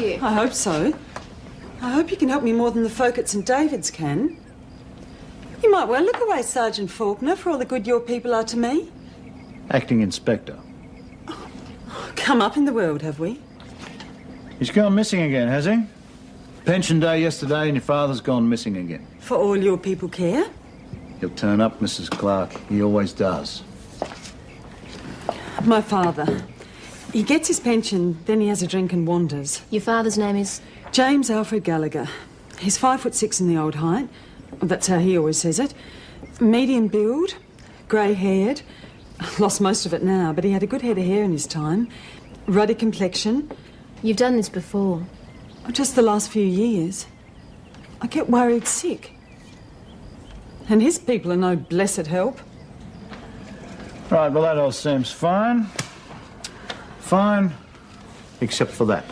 you? I hope so. I hope you can help me more than the folk at St David's can. You might well look away, Sergeant Faulkner, for all the good your people are to me. Acting Inspector. Come up in the world, have we? He's gone missing again, has he? Pension day yesterday and your father's gone missing again. For all your people care? He'll turn up, Mrs. Clark. He always does. My father. He gets his pension, then he has a drink and wanders. Your father's name is? James Alfred Gallagher. He's 5'6" in the old height. That's how he always says it. Medium build, grey-haired. Lost most of it now, but he had a good head of hair in his time. Ruddy complexion. You've done this before. Just the last few years. I get worried sick. And his people are no blessed help. Right, well, that all seems fine. Fine, except for that.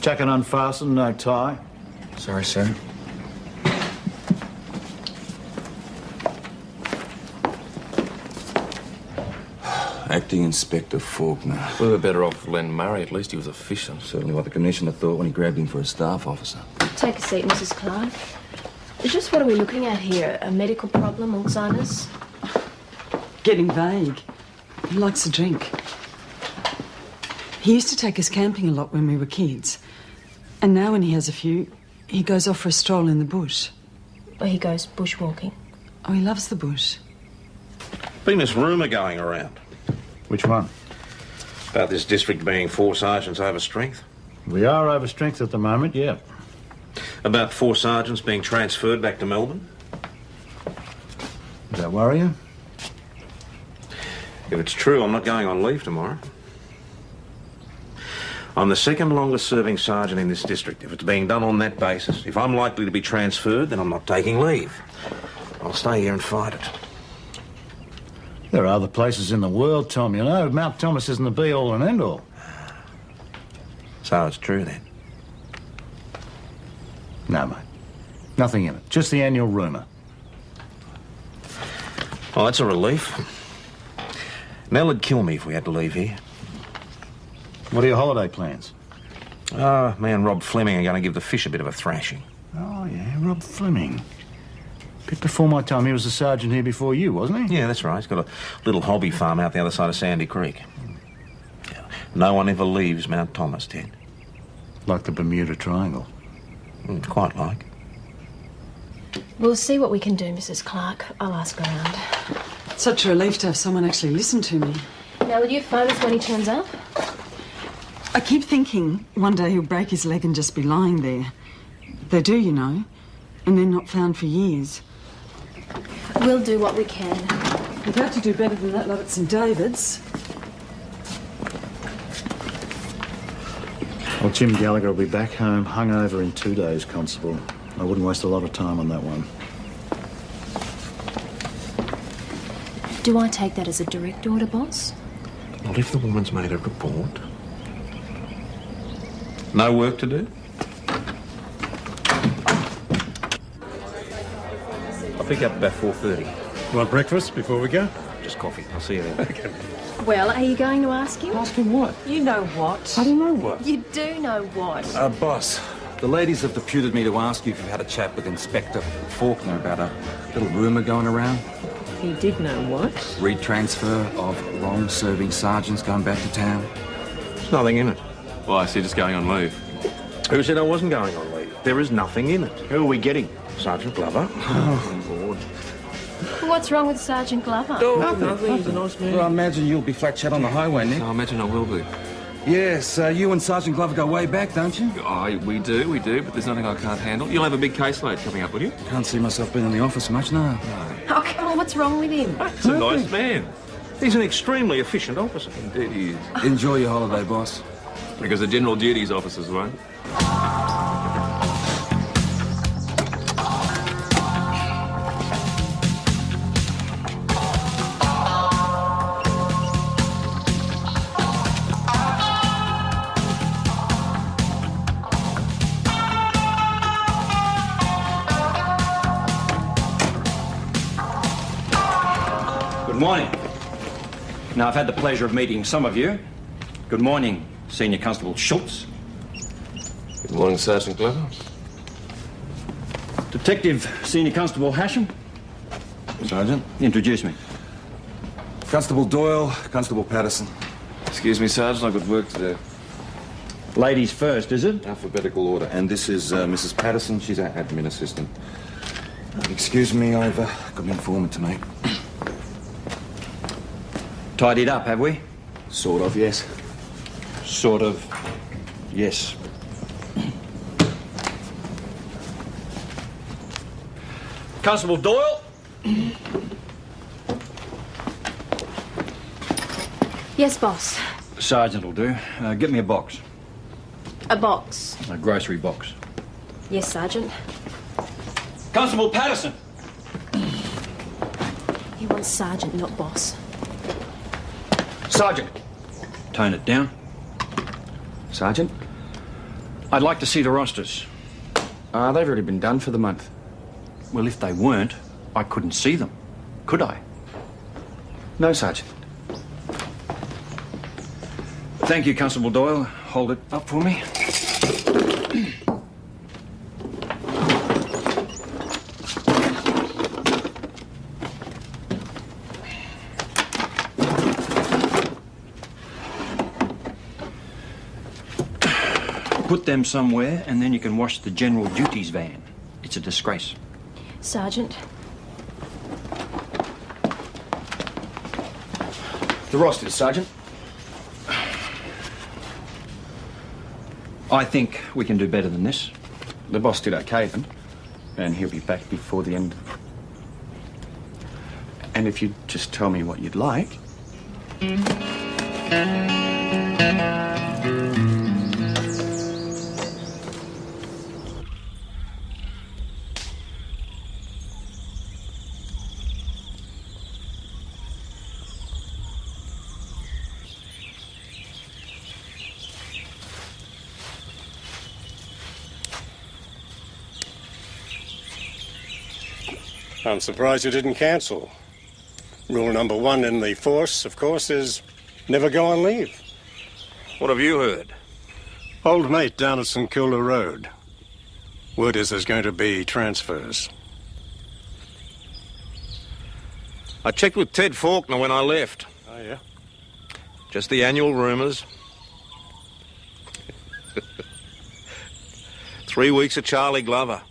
Jacket unfastened, no tie. Sorry, sir. Acting Inspector Faulkner. We were better off with Len Murray. At least he was efficient. Certainly what the Commissioner thought when he grabbed him for a staff officer. Take a seat, Mrs. Clark. Just what are we looking at here? A medical problem, Alzheimer's? Getting vague. He likes a drink. He used to take us camping a lot when we were kids. And now when he has a few, he goes off for a stroll in the bush. Or he goes bushwalking? Oh, he loves the bush. Been this rumour going around. Which one? About this district being 4 sergeants over strength. We are over strength at the moment, yeah. About 4 sergeants being transferred back to Melbourne. Does that worry you? If it's true, I'm not going on leave tomorrow. I'm the second longest serving sergeant in this district. If it's being done on that basis, if I'm likely to be transferred, then I'm not taking leave. I'll stay here and fight it. There are other places in the world, Tom, you know. Mount Thomas isn't the be-all and end-all. So it's true, then? No, mate. Nothing in it. Just the annual rumour. Well, that's a relief. Nell would kill me if we had to leave here. What are your holiday plans? Me and Rob Fleming are going to give the fish a bit of a thrashing. Oh, yeah, Rob Fleming. Bit before my time. He was a sergeant here before you, wasn't he? Yeah, that's right. He's got a little hobby farm out the other side of Sandy Creek. No one ever leaves Mount Thomas, Ted. Like the Bermuda Triangle. Quite like. We'll see what we can do, Mrs. Clark. I'll ask around. Such a relief to have someone actually listen to me. Now, will you phone us when he turns up? I keep thinking one day he'll break his leg and just be lying there. They do, you know, and they're not found for years. We'll do what we can. You'd have to do better than that lot at St David's. Well, Jim Gallagher will be back home, hungover in 2 days, Constable. I wouldn't waste a lot of time on that one. Do I take that as a direct order, boss? What if the woman's made a report? No work to do? I'll pick up about 4:30. Want breakfast before we go? Just coffee. I'll see you then. Okay. Well, are you going to ask him? Ask him what? You know what. I don't know what. You do know what. Boss, the ladies have deputed me to ask you if you've had a chat with Inspector Faulkner about a little rumour going around. He did know what? Retransfer of long-serving sergeants going back to town. There's nothing in it. Why, is he just going on leave? Who said I wasn't going on leave? There is nothing in it. Who are we getting? Sergeant Glover. Oh, Lord. What's wrong with Sergeant Glover? Nothing. He's a nice man. Well, I imagine you'll be flat chat on the highway, Nick. I imagine I will be. Yes, you and Sergeant Glover go way back, don't you? We do, but there's nothing I can't handle. You'll have a big caseload coming up, will you? Can't see myself being in the office much, no. Oh, come on, what's wrong with him? He's a nice man. He's an extremely efficient officer. Indeed he is. Enjoy your holiday, boss. Because the general duties officers won't. Good morning. Now, I've had the pleasure of meeting some of you. Good morning, Senior Constable Schultz. Good morning, Sergeant Glover. Detective Senior Constable Hasham. Sergeant. Introduce me. Constable Doyle, Constable Patterson. Excuse me, Sergeant, I've got work to do. Ladies first, is it? Alphabetical order. And this is Mrs. Patterson. She's our admin assistant. Excuse me, I've got an informant to make. Tidied up, have we? Sort of, yes. Sort of. Yes. Constable Doyle? Yes, boss. Sergeant will do. Get me a box. A box. A grocery box. Yes, Sergeant. Constable Patterson! He wants Sergeant, not boss. Sergeant! Tone it down. Sergeant? I'd like to see the rosters. They've already been done for the month. Well, if they weren't, I couldn't see them. Could I? No, Sergeant. Thank you, Constable Doyle. Hold it up for me. Put them somewhere, and then you can wash the General Duties van. It's a disgrace. Sergeant. The rosters, Sergeant. I think we can do better than this. The boss did okay then, and he'll be back before the end. And if you'd just tell me what you'd like. I'm surprised you didn't cancel. Rule number 1 in the force, of course, is never go on leave. What have you heard? Old mate down at St Kilda Road. Word is there's going to be transfers. I checked with Ted Faulkner when I left. Oh, yeah? Just the annual rumours. 3 weeks of Charlie Glover.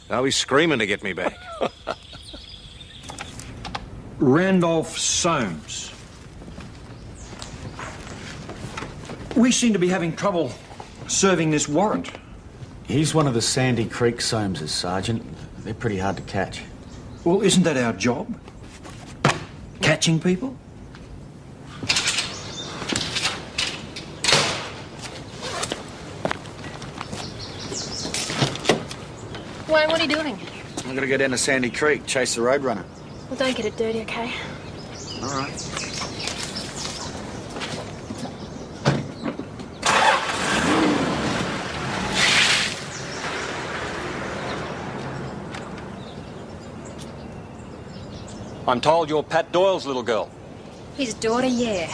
Now he's screaming to get me back. Randolph Soames. We seem to be having trouble serving this warrant. He's one of the Sandy Creek Soameses, Sergeant. They're pretty hard to catch. Well, isn't that our job? Catching people? Wayne, what are you doing? I'm gonna go down to Sandy Creek, chase the roadrunner. Well, don't get it dirty, okay? All right. I'm told you're Pat Doyle's little girl. His daughter, yeah.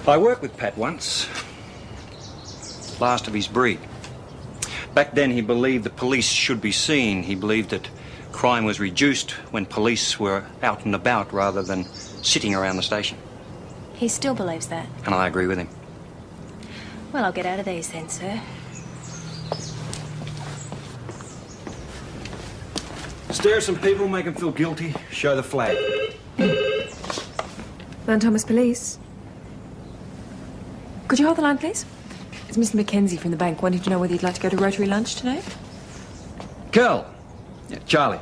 I worked with Pat once. Last of his breed. Back then he believed the police should be seen. He believed that crime was reduced when police were out and about rather than sitting around the station. He still believes that. And I agree with him. Well, I'll get out of these then, sir. Stare at some people, make them feel guilty, show the flag. Mount Thomas Police. Could you hold the line, please? It's Mr. Mackenzie from the bank wanting to know whether you'd like to go to Rotary lunch today. Curl. Yeah, Charlie.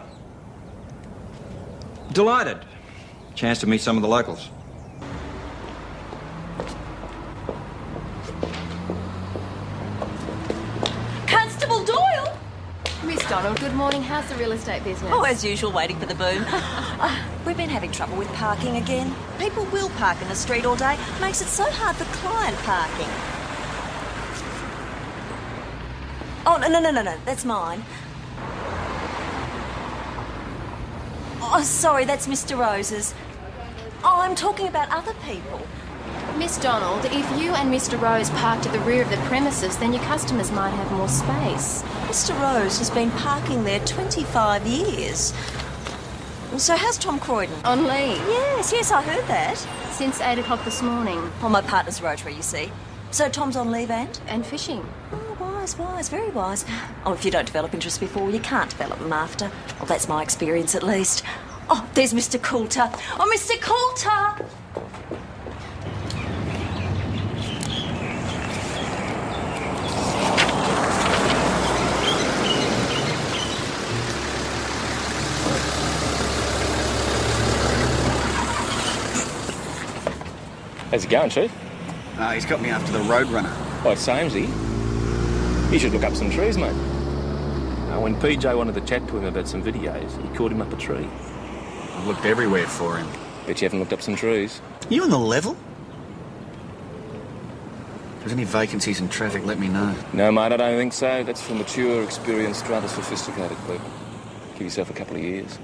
Delighted. Chance to meet some of the locals. Constable Doyle! Miss Donald, good morning. How's the real estate business? Oh, as usual, waiting for the boom. We've been having trouble with parking again. People will park in the street all day. Makes it so hard for client parking. Oh, no. That's mine. Oh, sorry, that's Mr. Rose's. Oh, I'm talking about other people. Miss Donald, if you and Mr. Rose parked at the rear of the premises, then your customers might have more space. Mr. Rose has been parking there 25 years. So how's Tom Croydon? On leave? Yes, I heard that. Since 8 o'clock this morning. Well, my partner's Rotary, you see. So Tom's on leave and? And fishing. Oh, wise, very wise. Oh, if you don't develop interest before, you can't develop them after. Well, that's my experience at least. Oh, there's Mr. Coulter. Oh, Mr. Coulter! How's it going, Chief? He's got me after the Roadrunner. Oh, Samesy. You should look up some trees, mate. When PJ wanted to chat to him about some videos, he called him up a tree. I've looked everywhere for him. Bet you haven't looked up some trees. You on the level? If there's any vacancies in traffic, let me know. No, mate, I don't think so. That's for mature, experienced, rather sophisticated people. Give yourself a couple of years.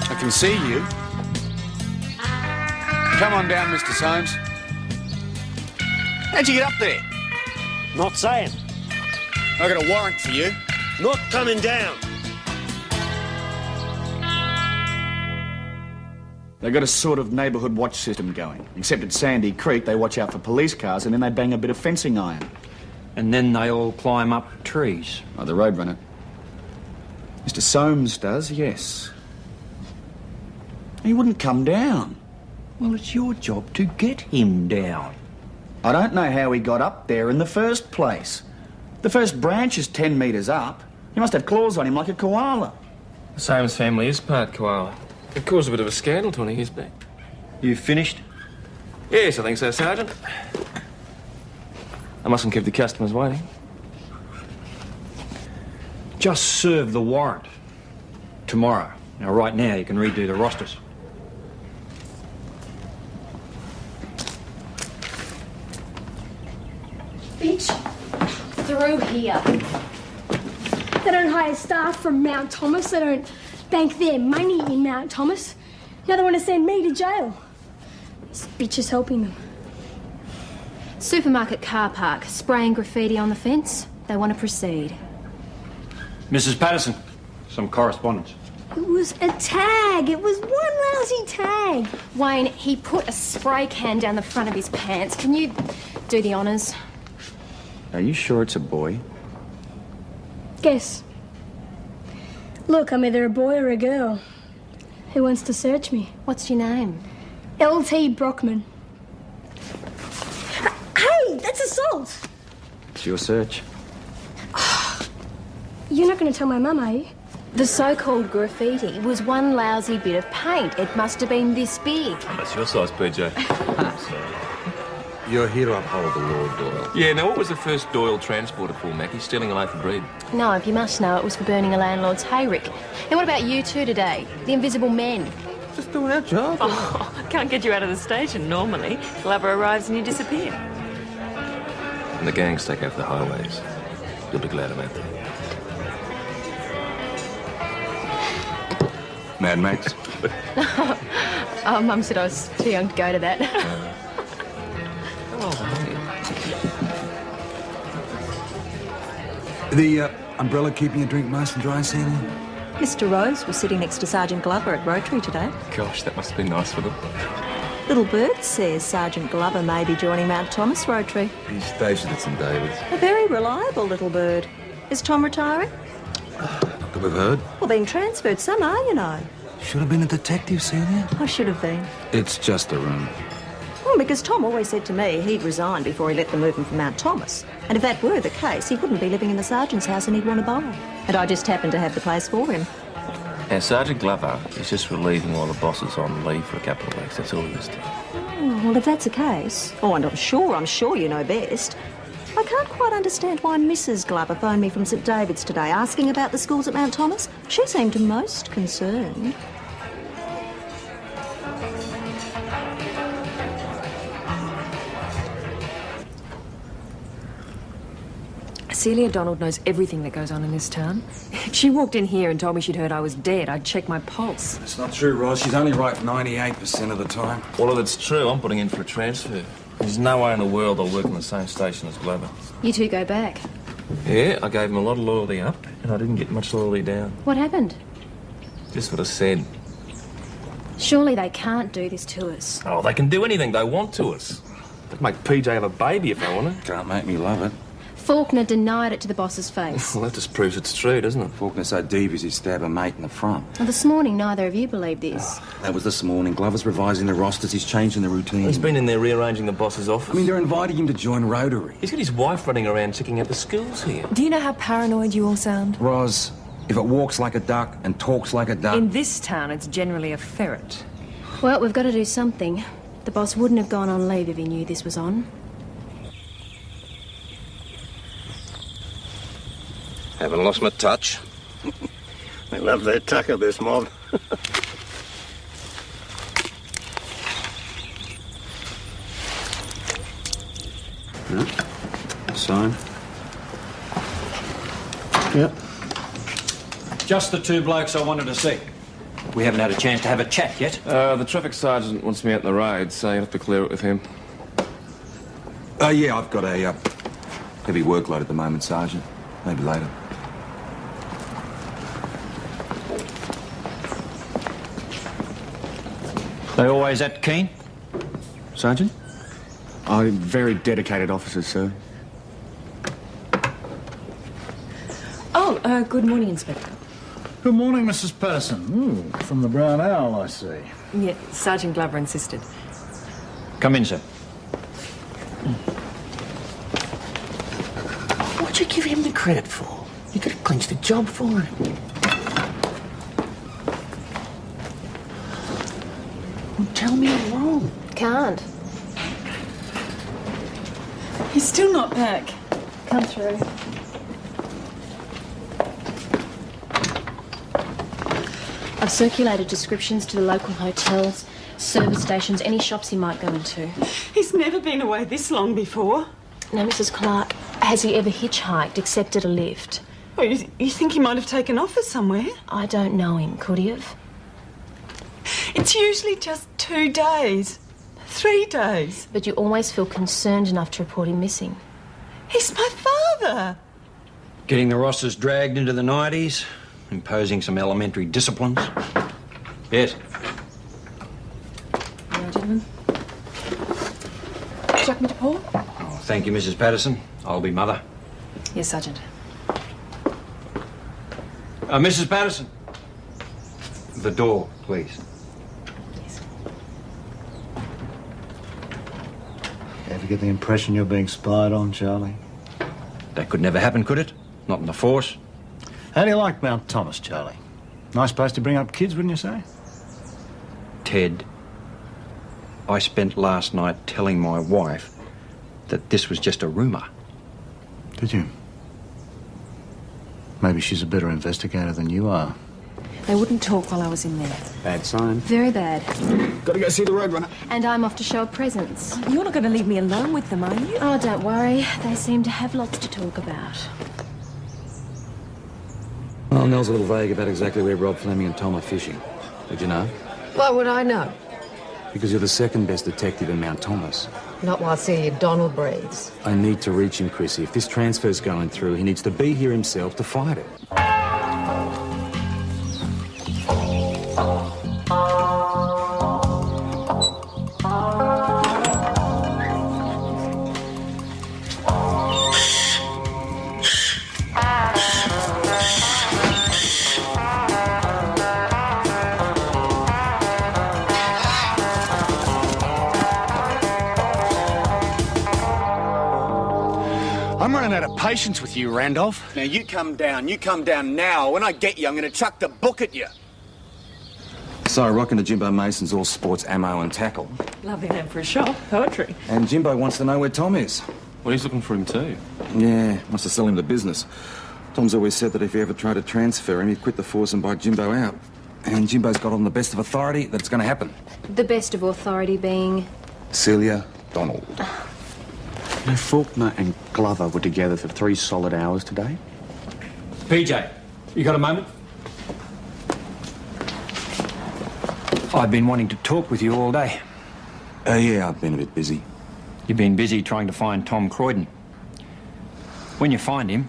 I can see you. Come on down, Mr. Soames. How'd you get up there? Not saying. I got a warrant for you. Not coming down. They got a sort of neighbourhood watch system going. Except at Sandy Creek, they watch out for police cars and then they bang a bit of fencing iron. And then they all climb up trees. Oh, the Roadrunner. Mr. Soames does, yes. He wouldn't come down. Well, it's your job to get him down. I don't know how he got up there in the first place. The first branch is 10 metres up. He must have claws on him like a koala. The Soames family is part koala. It caused a bit of a scandal 20 years back. You finished? Yes, I think so, Sergeant. I mustn't keep the customers waiting. Just serve the warrant. Tomorrow. Now, right now, you can redo the rosters. Bitch, through here. They don't hire staff from Mount Thomas. They don't bank their money in Mount Thomas. Now they want to send me to jail. This bitch is helping them. Supermarket car park, spraying graffiti on the fence. They want to proceed. Mrs. Patterson, some correspondence. It was a tag. It was one lousy tag. Wayne, he put a spray can down the front of his pants. Can you do the honours? Are you sure it's a boy? Guess. Look, I'm either a boy or a girl. Who wants to search me? What's your name? L.T. Brockman. Hey, that's assault! It's your search. You're not going to tell my mum, are you? The so-called graffiti was one lousy bit of paint. It must have been this big. That's your size, PJ. You're here to uphold the law, Doyle. Yeah, now what was the first Doyle transported for, Mackie? Stealing a loaf of bread? No, if you must know, it was for burning a landlord's hayrick. And what about you two today? The invisible men. Just doing our job. Oh, can't get you out of the station normally. Lover arrives and you disappear. And the gangs take over the highways. You'll be glad about that. Mad Max. Oh, Mum said I was too young to go to that. The umbrella keeping your drink nice and dry, Sandy? Mr. Rose was sitting next to Sergeant Glover at Rotary today. Gosh, that must have been nice for them. Little Bird says Sergeant Glover may be joining Mount Thomas Rotary. He's stationed at St David's. A very reliable Little Bird. Is Tom retiring? Not that we've heard. Well, being transferred, some are, you know. Should have been a detective, Celia. I should have been. It's just a rumour. Well, because Tom always said to me he'd resign before he let them move him from Mount Thomas. And if that were the case, he wouldn't be living in the sergeant's house and he'd want to buy. And I just happened to have the place for him. Now, Sergeant Glover is just relieving while the boss is on leave for a couple of weeks. That's all he is doing. Oh, well, if that's the case... Oh, and I'm sure you know best. I can't quite understand why Mrs. Glover phoned me from St David's today asking about the schools at Mount Thomas. She seemed most concerned. Celia Donald knows everything that goes on in this town. If she walked in here and told me she'd heard I was dead, I'd check my pulse. It's not true, Roz. She's only right 98% of the time. Well, if it's true, I'm putting in for a transfer. There's no way in the world I'll work on the same station as Glover. You two go back. Yeah, I gave him a lot of loyalty up, and I didn't get much loyalty down. What happened? Just what I said. Surely they can't do this to us. Oh, they can do anything they want to us. They can make PJ have a baby if they want to. Can't make me love it. Faulkner denied it to the boss's face. Well, that just proves it's true, doesn't it? Faulkner's so devious he'd stab a mate in the front. Well, this morning, neither of you believed this. That was this morning. Glover's revising the rosters. He's changing the routine. He's been in there rearranging the boss's office. I mean, they're inviting him to join Rotary. He's got his wife running around checking out the schools here. Do you know how paranoid you all sound? Roz, if it walks like a duck and talks like a duck... In this town, it's generally a ferret. Well, we've got to do something. The boss wouldn't have gone on leave if he knew this was on. Haven't lost my touch. They love their tucker, this mob. No. Sign. Yep. Just the two blokes I wanted to see. We haven't had a chance to have a chat yet. The traffic sergeant wants me out in the road, so you have to clear it with him. Yeah, I've got a heavy workload at the moment, Sergeant. Maybe later. They always that keen? Sergeant? Oh, very dedicated officers, sir. Oh, good morning, Inspector. Good morning, Mrs. Patterson. Ooh, from the Brown Owl, I see. Yeah, Sergeant Glover insisted. Come in, sir. What'd you give him the credit for? You could have clinched the job for him. Well, tell me I'm wrong. Can't. He's still not back. Come through. I've circulated descriptions to the local hotels, service stations, any shops he might go into. He's never been away this long before. Now, Mrs. Clark, has he ever hitchhiked, accepted a lift? Oh, you think he might have taken office somewhere? I don't know him. Could he have? It's usually just 2 days. 3 days. But you always feel concerned enough to report him missing. He's my father. Getting the rosters dragged into the 90s, imposing some elementary disciplines. Yes. Now, gentlemen. Would you like me to pour? Oh, thank you, Mrs. Patterson. I'll be mother. Yes, Sergeant. Mrs. Patterson. The door, please. Yes. Ever get the impression you're being spied on, Charlie? That could never happen, could it? Not in the force. How do you like Mount Thomas, Charlie? Nice place to bring up kids, wouldn't you say? Ted, I spent last night telling my wife that this was just a rumour. Did you? Maybe she's a better investigator than you are. They wouldn't talk while I was in there. Bad sign. Very bad. Got to go see the Roadrunner. And I'm off to show a presents. You're not going to leave me alone with them, are you? Oh, don't worry. They seem to have lots to talk about. Well, Nell's a little vague about exactly where Rob Fleming and Tom are fishing. Did you know? Why would I know? Because you're the second best detective in Mount Thomas. Not while Celia Donald breathes. I need to reach him, Chrissy. If this transfer's going through, he needs to be here himself to fight it. I'm running out of patience with you, Randolph. Now, you come down now. When I get you, I'm going to chuck the book at you. So, rocking to Jimbo Mason's all sports ammo and tackle. Lovely name for a shop. Poetry. And Jimbo wants to know where Tom is. Well, he's looking for him too. Yeah, wants to sell him the business. Tom's always said that if he ever tried to transfer him, he'd quit the force and buy Jimbo out. And Jimbo's got on the best of authority that it's going to happen. The best of authority being... Celia Donald. You know, Faulkner and Glover were together for 3 solid hours today. PJ, you got a moment? I've been wanting to talk with you all day. Yeah, I've been a bit busy. You've been busy trying to find Tom Croydon. When you find him,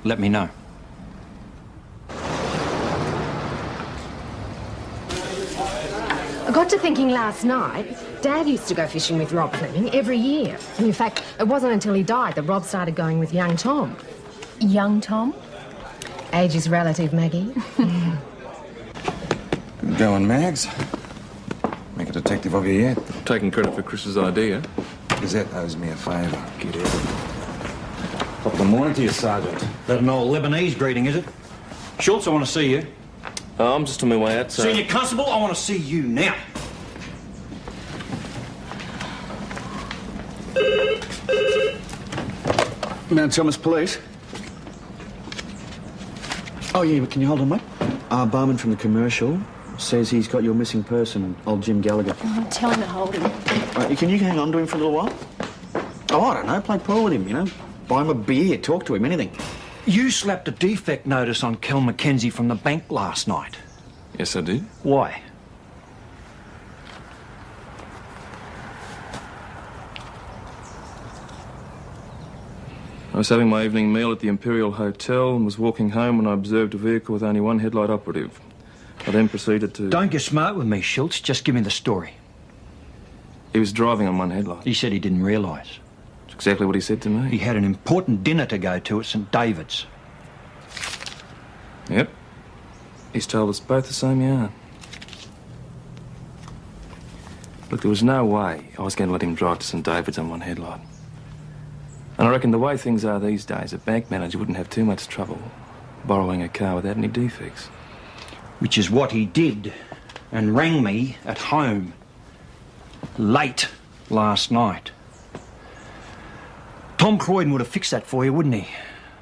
let me know. I got to thinking last night, Dad used to go fishing with Rob Fleming every year. And in fact, it wasn't until he died that Rob started going with young Tom. Young Tom? Age is relative, Maggie. Good going, Mags. Make a detective of you yet? Taking credit for Chris's idea. Gazette owes me a favour. Get out. Top of the morning to you, Sergeant. That an old Lebanese greeting, is it? Schultz, I want to see you. I'm just on my way out, so... Senior Constable, I want to see you now. Mount Thomas Police. Oh, yeah, but can you hold on, mate? Barman from the commercial says he's got your missing person, old Jim Gallagher. Oh, tell him to hold him. Right, can you hang on to him for a little while? Oh, I don't know, play pool with him, you know? Buy him a beer, talk to him, anything. You slapped a defect notice on Kel Mackenzie from the bank last night. Yes, I did. Why? I was having my evening meal at the Imperial Hotel and was walking home when I observed a vehicle with only one headlight operative. I then proceeded to... Don't get smart with me, Schultz. Just give me the story. He was driving on one headlight. He said he didn't realise. That's exactly what he said to me. He had an important dinner to go to at St David's. Yep. He's told us both the same yarn. Look, there was no way I was going to let him drive to St David's on one headlight. And I reckon the way things are these days, a bank manager wouldn't have too much trouble borrowing a car without any defects. Which is what he did, and rang me at home late last night. Tom Croydon would have fixed that for you, wouldn't he?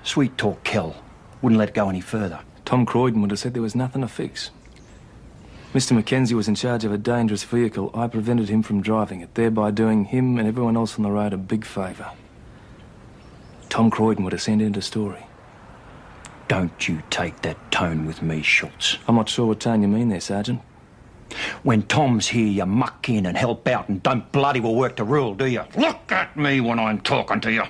Sweet talk Kel. Wouldn't let it go any further. Tom Croydon would have said there was nothing to fix. Mr. Mackenzie was in charge of a dangerous vehicle. I prevented him from driving it, thereby doing him and everyone else on the road a big favour. Tom Croydon would have sent in the story. Don't you take that tone with me, Schultz. I'm not sure what tone you mean there, Sergeant. When Tom's here, you muck in and help out and don't bloody well work the rule, do you? Look at me when I'm talking to you.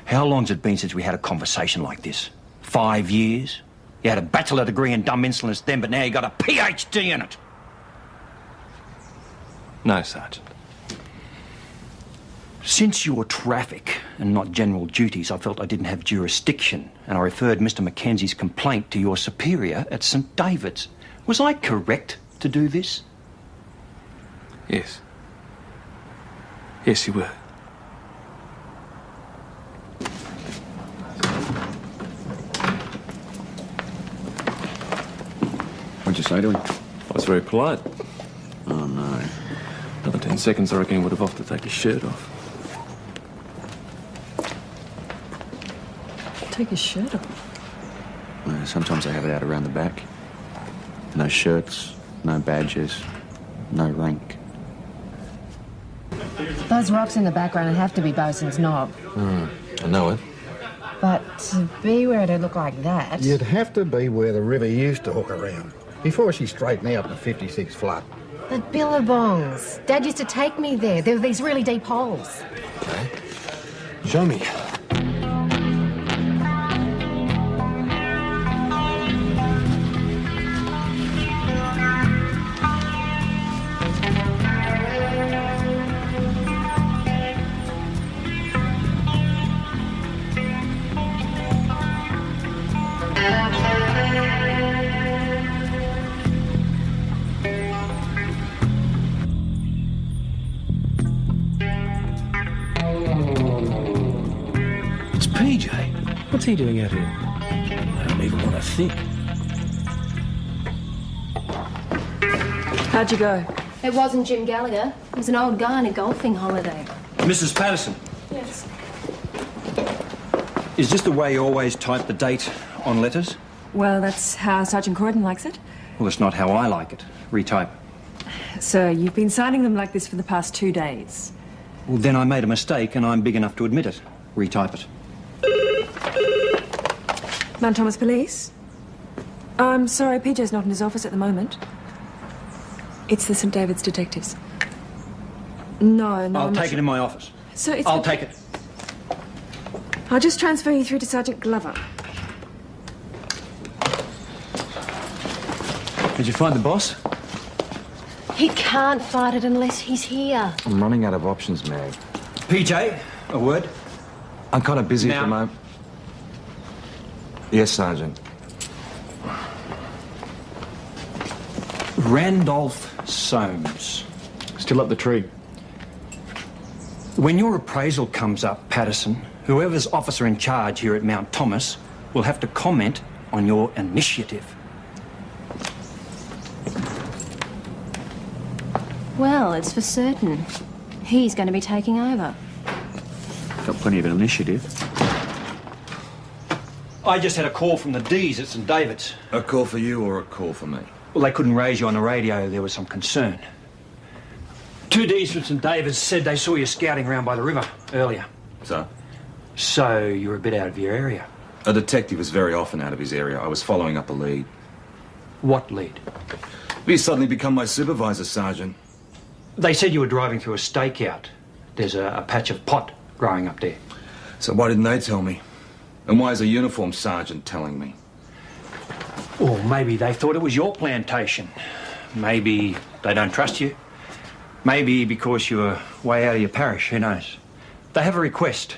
How long's it been since we had a conversation like this? 5 years? You had a bachelor degree in dumb insolence then, but now you got a PhD in it. No, Sergeant. Since you're traffic and not general duties, I felt I didn't have jurisdiction, and I referred Mr. Mackenzie's complaint to your superior at St David's. Was I correct to do this? Yes. Yes, you were. What'd you say to him? I was very polite. Oh, no. Another 10 seconds, I reckon he would have offered to take his shirt off. Take his shirt off? Sometimes they have it out around the back. No shirts, no badges, no rank. Those rocks in the background have to be Bosun's Knob. I know it. But to be where it'd look like that... You'd have to be where the river used to hook around, before she straightened out the 56 flood. But Billabongs. Dad used to take me there. There were these really deep holes. Okay. Show me. PJ? What's he doing out here? I don't even want to think. How'd you go? It wasn't Jim Gallagher. It was an old guy on a golfing holiday. Mrs. Patterson, Yes. is this the way you always type the date on letters? Well, that's how Sergeant Croydon likes it. Well, it's not how I like it. Retype. So you've been signing them like this for the past 2 days. Well, then I made a mistake and I'm big enough to admit it. Retype it. Mount Thomas Police? I'm sorry, PJ's not in his office at the moment. It's the St David's detectives. No, I'll take it in my office. So it's... I'll take it. I'll just transfer you through to Sergeant Glover. Did you find the boss? He can't fight it unless he's here. I'm running out of options, Mag. PJ, a word? I'm kind of busy Now. at the moment. Yes, Sergeant. Randolph Soames. Still up the tree. When your appraisal comes up, Patterson, whoever's officer in charge here at Mount Thomas will have to comment on your initiative. Well, it's for certain. He's going to be taking over. Got plenty of an initiative. I just had a call from the D's at St David's. A call for you or a call for me? Well, they couldn't raise you on the radio. There was some concern. 2 D's from St David's said they saw you scouting around by the river earlier. So? So you're a bit out of your area. A detective is very often out of his area. I was following up a lead. What lead? He's suddenly become my supervisor, Sergeant. They said you were driving through a stakeout. There's a patch of pot growing up there. So why didn't they tell me? And why is a uniformed sergeant telling me? Or maybe they thought it was your plantation. Maybe they don't trust you. Maybe because you're way out of your parish, who knows? They have a request.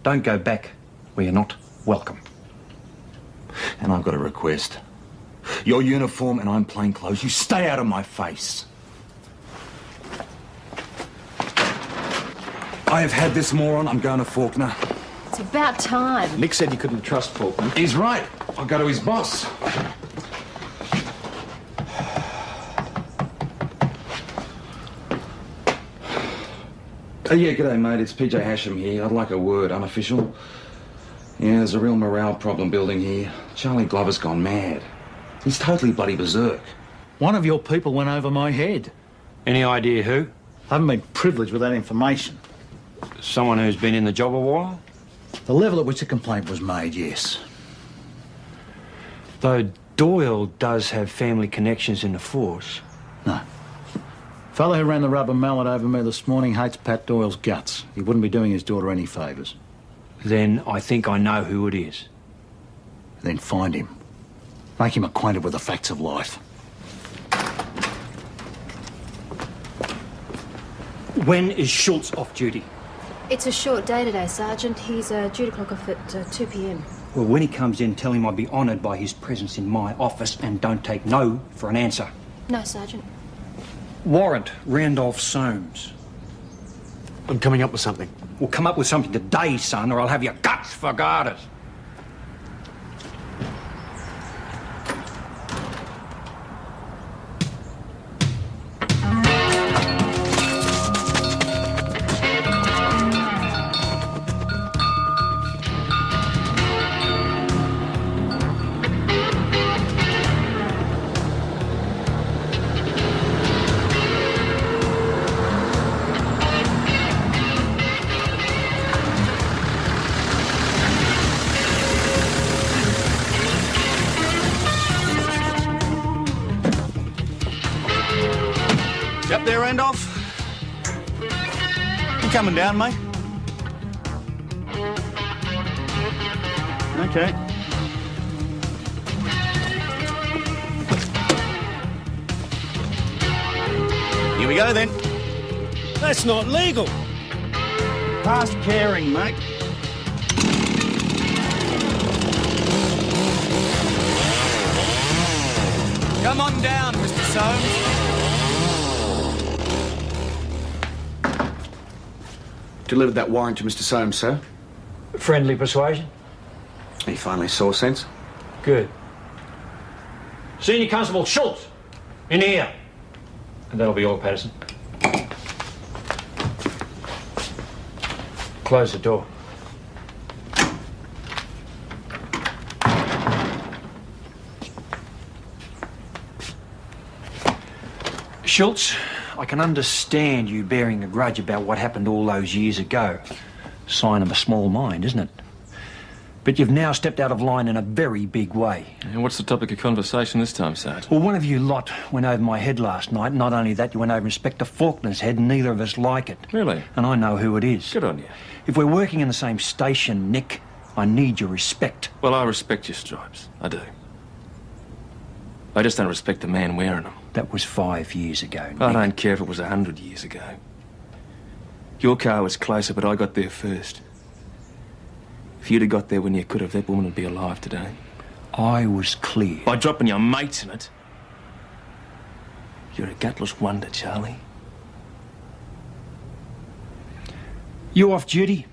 Don't go back where you're not welcome. And I've got a request. Your uniform and I'm plain clothes. You stay out of my face. I have had this moron. I'm going to Faulkner. It's about time. Nick said you couldn't trust Faulkner. He's right. I'll go to his boss. Yeah, g'day, mate. It's PJ Hasham here. I'd like a word, unofficial. Yeah, there's a real morale problem building here. Charlie Glover's gone mad. He's totally bloody berserk. One of your people went over my head. Any idea who? I haven't been privileged with that information. Someone who's been in the job a while? The level at which the complaint was made, yes. Though Doyle does have family connections in the force. No. Fellow who ran the rubber mallet over me this morning hates Pat Doyle's guts. He wouldn't be doing his daughter any favours. Then I think I know who it is. Then find him. Make him acquainted with the facts of life. When is Schultz off duty? It's a short day today, Sergeant. He's due to clock off at 2 p.m. Well, when he comes in, tell him I'd be honoured by his presence in my office and don't take no for an answer. No, Sergeant. Warrant, Randolph Soames. I'm coming up with something. Well, come up with something today, son, or I'll have your guts for garters. You up there, Randolph? You coming down, mate? Okay. Here we go, then. That's not legal. Past caring, mate. Come on down, Mr. Soames. Delivered that warrant to Mr. Soames, sir. Friendly persuasion? He finally saw sense. Good. Senior Constable Schultz, in here. And that'll be all, Patterson. Close the door. Schultz, I can understand you bearing a grudge about what happened all those years ago. Sign of a small mind, isn't it? But you've now stepped out of line in a very big way. And what's the topic of conversation this time, Sarge? Well, one of you lot went over my head last night. Not only that, you went over Inspector Faulkner's head, and neither of us like it. Really? And I know who it is. Good on you. If we're working in the same station, Nick, I need your respect. Well, I respect your stripes. I do. I just don't respect the man wearing them. That was 5 years ago, Nick. I don't care if it was 100 years ago. Your car was closer, but I got there first. If you'd have got there when you could have, that woman would be alive today. I was clear. By dropping your mates in it. You're a gutless wonder, Charlie. You off duty?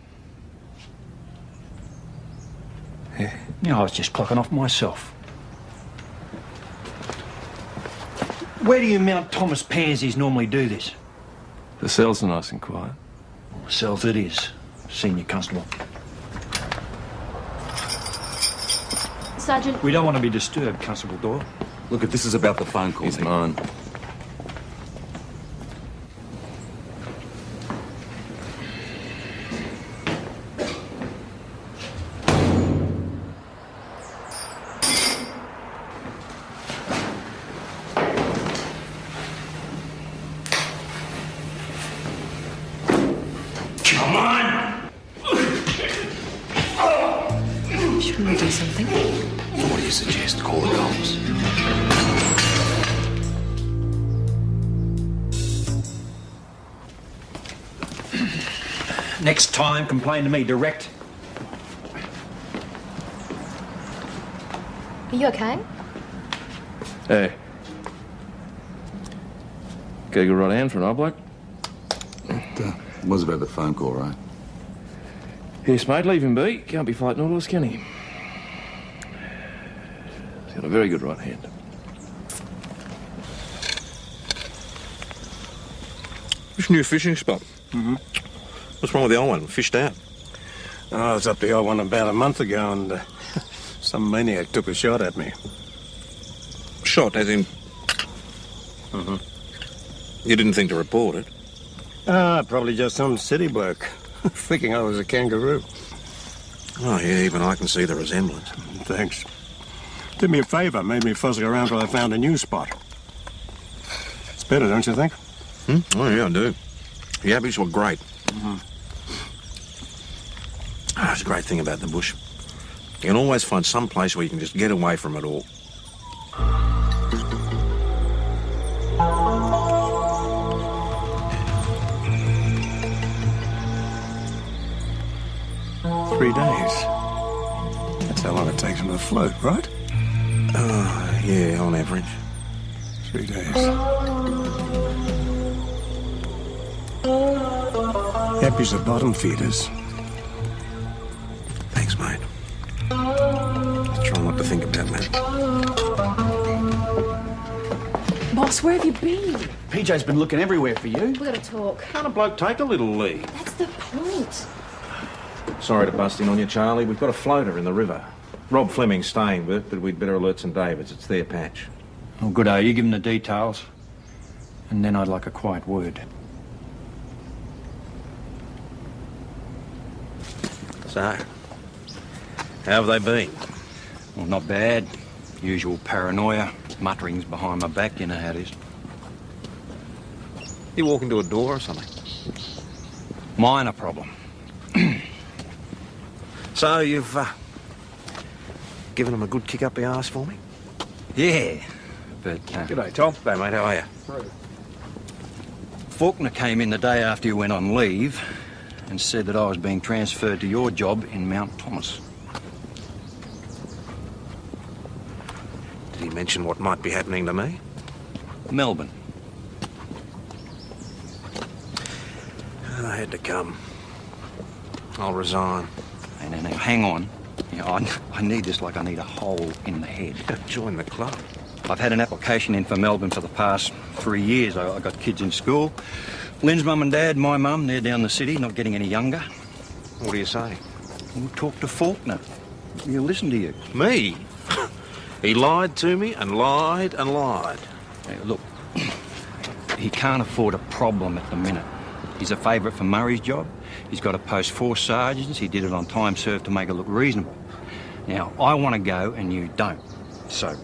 Yeah. Yeah, I was just clocking off myself. Where do you Mount Thomas pansies normally do this? The cells are nice and quiet. Cells it is, Senior Constable. Sergeant. We don't want to be disturbed, Constable Doyle. Look, if this is about the phone call... He's mine. Come on! Shouldn't we do something? What do you suggest? Call the cops? Next time, complain to me direct. Are you okay? Hey. Got a good right hand for an old bloke? It was about the phone call, right? Yes, mate, leave him be. Can't be fighting orders, can he? He's got a very good right hand. This new fishing spot. Mm-hmm. What's wrong with the old one? Fished out. I was up the old one about a month ago, and some maniac took a shot at me. Shot, as in... Mm-hmm. You didn't think to report it? Probably just some city bloke, thinking I was a kangaroo. Oh, yeah, even I can see the resemblance. Thanks. Did me a favour, made me fussing around till I found a new spot. It's better, don't you think? Oh, yeah, I do. The Epis were great. Mm-hmm. It's a great thing about the bush. You can always find some place where you can just get away from it all. $3 days. That's how long it takes them to float, right? Yeah, on average. 3 days. Epis are bottom feeders. Thanks, mate. Try not to think about that. Boss, where have you been? PJ's been looking everywhere for you. We've got to talk. Can't a bloke take a little leave? That's the point. Sorry to bust in on you, Charlie. We've got a floater in the river. Rob Fleming's staying with it, but we'd better alert St David's. It's their patch. Oh, good, you give them the details. And then I'd like a quiet word. So, how have they been? Well, not bad. Usual paranoia, mutterings behind my back, you know how it is. You walk into a door or something? Minor problem. So, you've given them a good kick up the arse for me? Yeah, but... G'day, Tom. G'day, mate. How are you? Faulkner came in the day after you went on leave and said that I was being transferred to your job in Mount Thomas. Did he mention what might be happening to me? Melbourne. I had to come. I'll resign. Now, hang on. I need this like I need a hole in the head. Join the club. I've had an application in for Melbourne for the past 3 years. I got kids in school. Lynn's mum and dad, my mum, they're down the city, not getting any younger. What do you say? We'll talk to Faulkner. He'll listen to you. Me? He lied to me and lied and lied. Hey, look, he can't afford a problem at the minute. He's a favourite for Murray's job. He's got to post 4 sergeants. He did it on time served to make it look reasonable. Now, I want to go and you don't. So...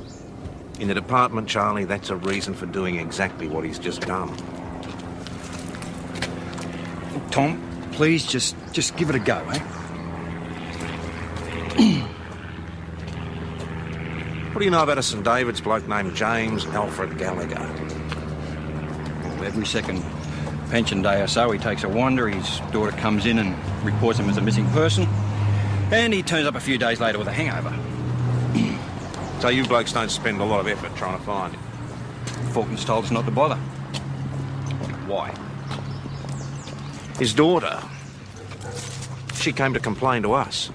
In the department, Charlie, that's a reason for doing exactly what he's just done. Tom, please just give it a go, eh? What do you know about a St David's bloke named James Alfred Gallagher? Well, every second pension day or so, he takes a wander. His daughter comes in and reports him as a missing person. And he turns up a few days later with a hangover. So you blokes don't spend a lot of effort trying to find him? Faulkner's told us not to bother. Why? His daughter, she came to complain to us.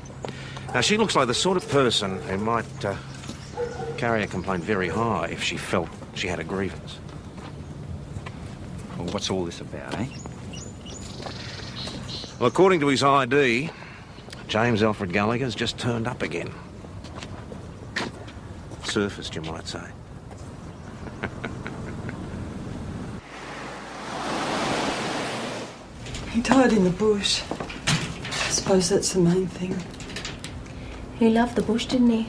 Now, she looks like the sort of person who might carry a complaint very high if she felt she had a grievance. Well, what's all this about, eh? Well, according to his ID, James Alfred Gallagher's just turned up again. Surfaced, you might say. He died in the bush. I suppose that's the main thing. He loved the bush, didn't he?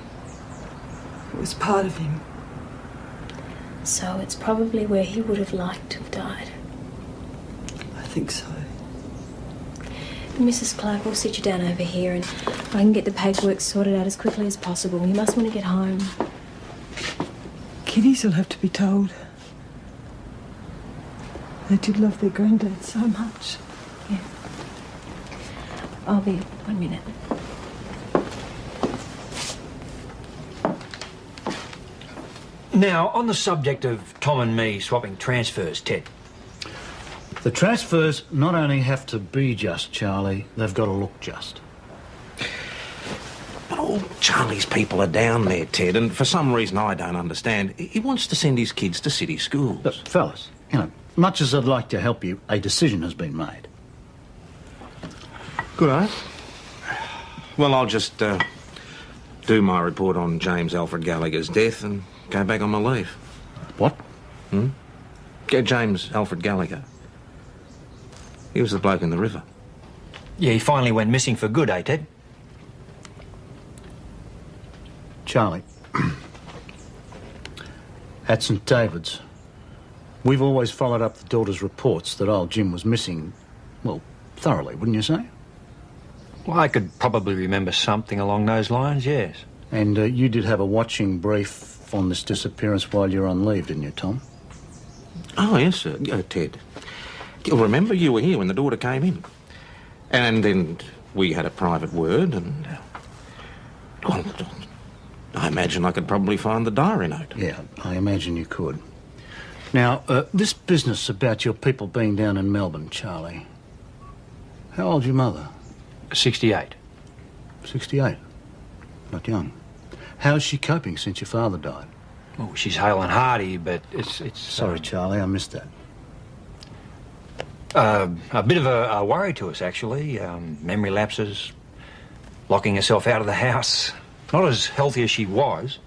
It was part of him. So it's probably where he would have liked to have died. I think so. Mrs. Clark will sit you down over here and I can get the paperwork sorted out as quickly as possible. You must want to get home. Kiddies will have to be told. They did love their granddad so much. Yeah. I'll be 1 minute. Now, on the subject of Tom and me swapping transfers, Ted. The transfers not only have to be just, Charlie, they've got to look just. But all Charlie's people are down there, Ted, and for some reason I don't understand, he wants to send his kids to city schools. But, fellas, you know, much as I'd like to help you, a decision has been made. Good, eh? Well, I'll just do my report on James Alfred Gallagher's death and go back on my leave. What? Get James Alfred Gallagher. He was the bloke in the river. Yeah, he finally went missing for good, eh, Ted? Charlie, at St David's, we've always followed up the daughter's reports that old Jim was missing, well, thoroughly, wouldn't you say? Well, I could probably remember something along those lines, yes. And you did have a watching brief on this disappearance while you were on leave, didn't you, Tom? Oh, yes, sir. Ted. You'll remember you were here when the daughter came in. And then we had a private word and... well, I imagine I could probably find the diary note. Yeah, I imagine you could. Now, this business about your people being down in Melbourne, Charlie. How old's your mother? 68. 68? Not young. How's she coping since your father died? Oh, she's hale and hearty, but it's... Sorry, Charlie, I missed that. A bit of a worry to us, actually. Memory lapses, locking herself out of the house. Not as healthy as she was.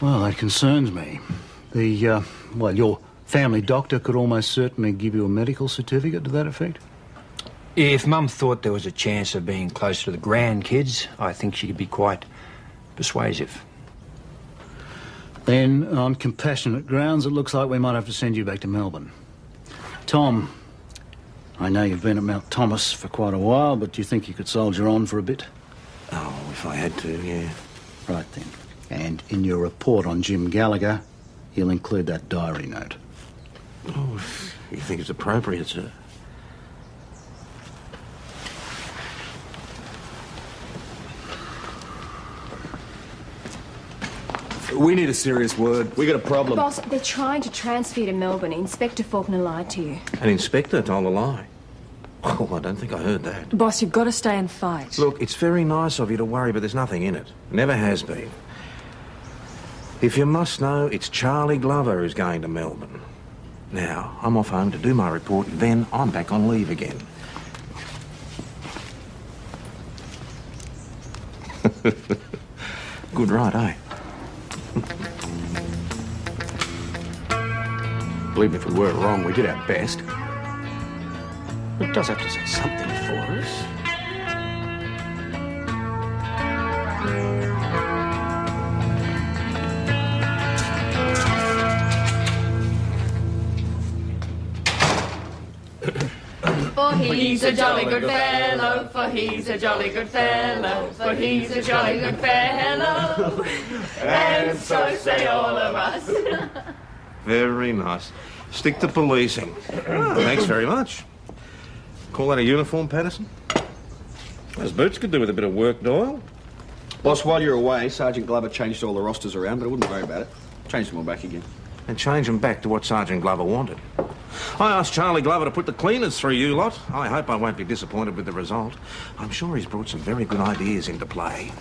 Well, that concerns me. Well, your family doctor could almost certainly give you a medical certificate to that effect? If Mum thought there was a chance of being closer to the grandkids, I think she could be quite persuasive. Then, on compassionate grounds, it looks like we might have to send you back to Melbourne. Tom, I know you've been at Mount Thomas for quite a while, but do you think you could soldier on for a bit? Oh, if I had to, yeah. Right then. And in your report on Jim Gallagher, you'll include that diary note. Oh, if you think it's appropriate, sir. We need a serious word. We got a problem. Boss, they're trying to transfer you to Melbourne. Inspector Faulkner lied to you. An inspector told a lie. Oh, I don't think I heard that. Boss, you've got to stay and fight. Look, it's very nice of you to worry, but there's nothing in it. Never has been. If you must know, it's Charlie Glover who's going to Melbourne. Now, I'm off home to do my report, and then I'm back on leave again. Good right, eh? Believe me, if we were wrong, we did our best. It does have to say something for us. For he's a jolly good fellow, for he's a jolly good fellow, for he's a jolly good fellow. And so say all of us. Very nice. Stick to policing. Oh, thanks very much. Call that a uniform, Patterson? Those boots could do with a bit of work, Doyle. Boss, while you're away, Sergeant Glover changed all the rosters around, but I wouldn't worry about it. Changed them all back again. And change them back to what Sergeant Glover wanted. I asked Charlie Glover to put the cleaners through you lot. I hope I won't be disappointed with the result. I'm sure he's brought some very good ideas into play.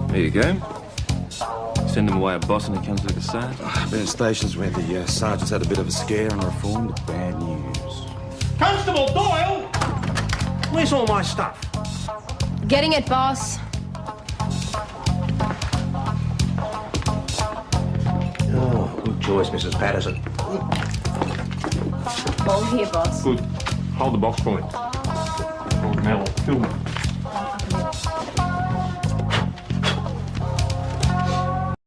There you go. Send him away at boss and he comes like a saint. Been at stations where the sergeant's had a bit of a scare and reformed. Bad news. Constable Doyle! Where's all my stuff? Getting it, boss. Oh, good choice, Mrs. Patterson. All here, boss. Good. Hold the box for me. Hold the medal.